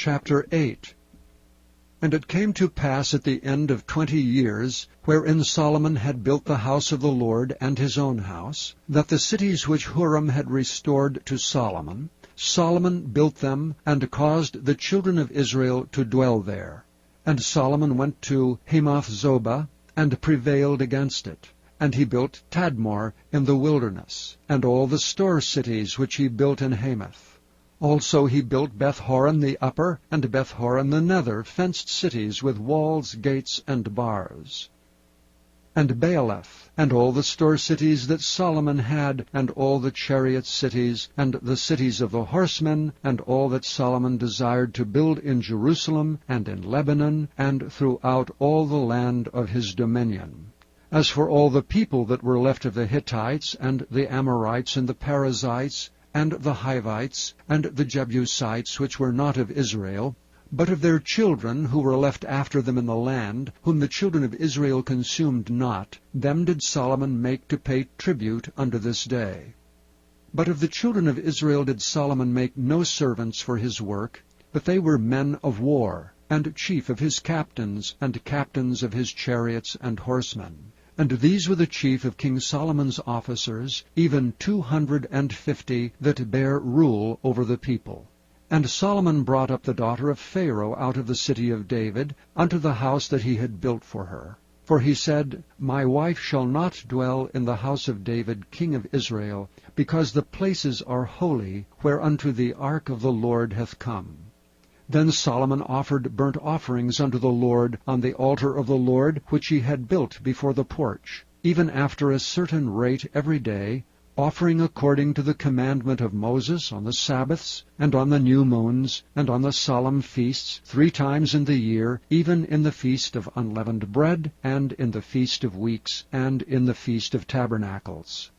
Chapter 8. And it came to pass at the end of 20 years, wherein Solomon had built the house of the Lord and his own house, that the cities which Huram had restored to Solomon, Solomon built them, and caused the children of Israel to dwell there. And Solomon went to Hamath-zobah, and prevailed against it. And he built Tadmor in the wilderness, and all the store cities which he built in Hamath. Also he built Beth-horon the upper, and Beth-horon the nether, fenced cities with walls, gates, and bars. And Baaleth, and all the store cities that Solomon had, and all the chariot cities, and the cities of the horsemen, and all that Solomon desired to build in Jerusalem, and in Lebanon, and throughout all the land of his dominion. As for all the people that were left of the Hittites, and the Amorites, and the Perizzites, and the Hivites, and the Jebusites, which were not of Israel, but of their children who were left after them in the land, whom the children of Israel consumed not, them did Solomon make to pay tribute unto this day. But of the children of Israel did Solomon make no servants for his work, but they were men of war, and chief of his captains, and captains of his chariots and horsemen. And these were the chief of King Solomon's officers, even 250 that bare rule over the people. And Solomon brought up the daughter of Pharaoh out of the city of David, unto the house that he had built for her. For he said, My wife shall not dwell in the house of David king of Israel, because the places are holy, whereunto the ark of the Lord hath come. Then Solomon offered burnt offerings unto the Lord on the altar of the Lord, which he had built before the porch, even after a certain rate every day, offering according to the commandment of Moses on the Sabbaths, and on the new moons, and on the solemn feasts, 3 times in the year, even in the feast of unleavened bread, and in the feast of weeks, and in the feast of tabernacles.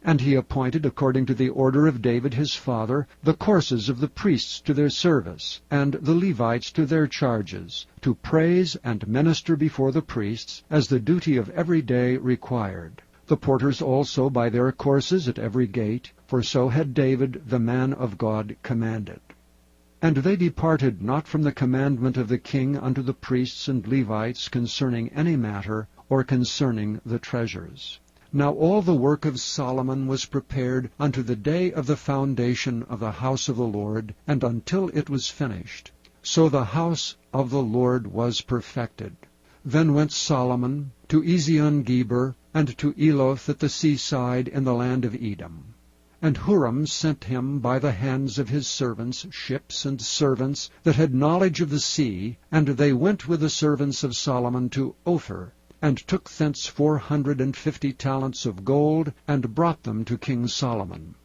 And he appointed, according to the order of David his father, the courses of the priests to their service, and the Levites to their charges, to praise and minister before the priests, as the duty of every day required. The porters also by their courses at every gate, for so had David the man of God commanded. And they departed not from the commandment of the king unto the priests and Levites concerning any matter, or concerning the treasures. Now all the work of Solomon was prepared unto the day of the foundation of the house of the Lord, and until it was finished. So the house of the Lord was perfected. Then went Solomon to Ezion-Geber, and to Eloth at the seaside in the land of Edom. And Huram sent him by the hands of his servants ships and servants that had knowledge of the sea, and they went with the servants of Solomon to Ophir, and took thence 450 talents of gold, and brought them to King Solomon.